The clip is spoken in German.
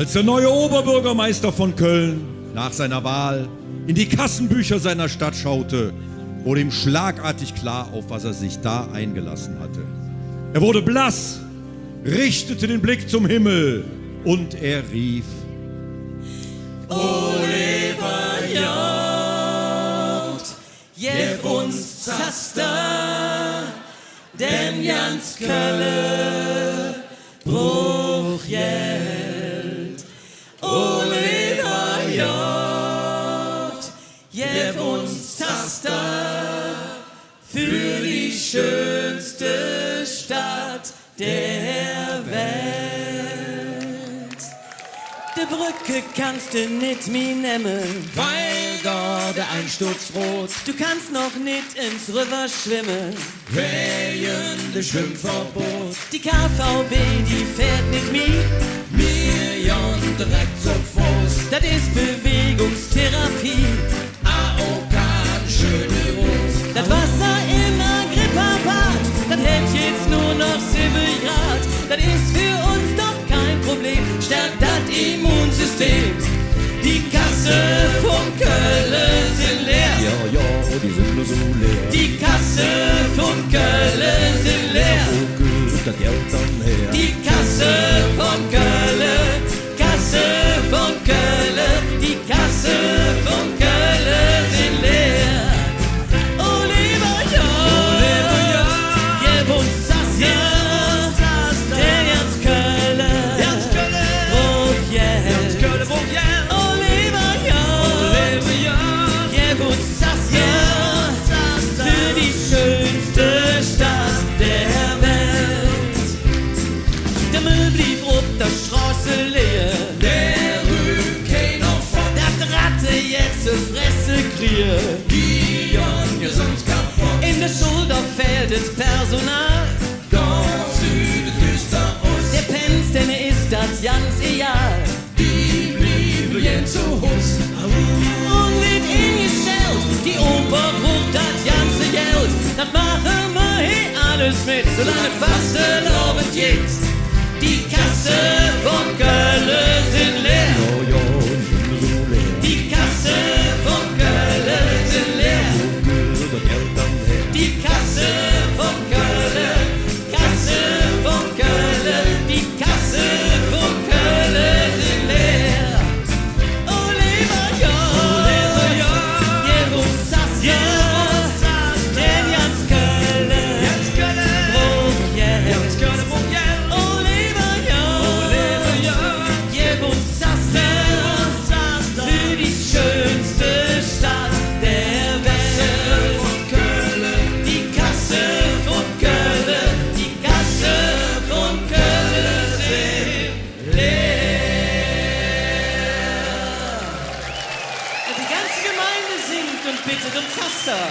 Als der neue Oberbürgermeister von Köln nach seiner Wahl in die Kassenbücher seiner Stadt schaute, wurde ihm schlagartig klar, auf was er sich da eingelassen hatte. Er wurde blass, richtete den Blick zum Himmel und er rief: Oliver Jod, jev uns Zaster, denn Jans Kölle bruch Geld. Oliver Jod, jev uns Zaster für die schönste Stadt der Welt. De Brücke kannst du nicht mi nemmen, weil da der Einsturz droht. du kannst noch nicht ins River schwimmen. Wehen de Schwimmverbot. Die KVB, die fährt nicht mi, Mir Jan direkt zum Fuß. das ist Bewegungstherapie. AOK, schöne Rot. Das Wasser im Agrippa-Bad, das hält jetzt nur noch 7 Grad. Das ist für uns doch kein Problem, stärkt das Immunsystem. Die Kasse von Köln sind leer. Ja, die sind nur so leer. Die Kasse von Köln sind leer. Wo geht das Geld dann her? Die Kasse von Köln, Kasse von Köln, die Kasse von Köln sind leer. Oliver Jod, gib uns das Jahr, denn Jans Köln bruch Geld. Oliver Jod, gib uns das Jahr für die schönste Stadt der Welt. Der Müll blieb auf der Straße leer. Der rührt keiner von. Das Ratte jetzt zur Fresse kriegt. Die Jan gesund kaputt. In der Schule fehlt das Personal. Ganz Süden düster aus. Der Pens, denn ist das ganz egal. Die blieben jetzt so Hus. Und wird hingestellt, die Oper braucht das ganze Geld. Das machen wir hier alles mit, solange Fastenabend geht. Die Kasse von Köln sind leer. Ja, die sind nur so leer. Die Kasse von Köln sind leer. Wo geht das Geld dann her? Die Kasse von Köln, Kasse von Köln, die Kasse von Köln sind leer. Oliver Jod, gib uns das Jahr, denn Jans Köln bruch Geld. Oliver Jod, gib uns das Jahr für die schönste Stadt der Welt. Die Kasse von Köln, die Kasse von Köln sind leer. Die ganze Gemeinde singt und bittet um Zaster.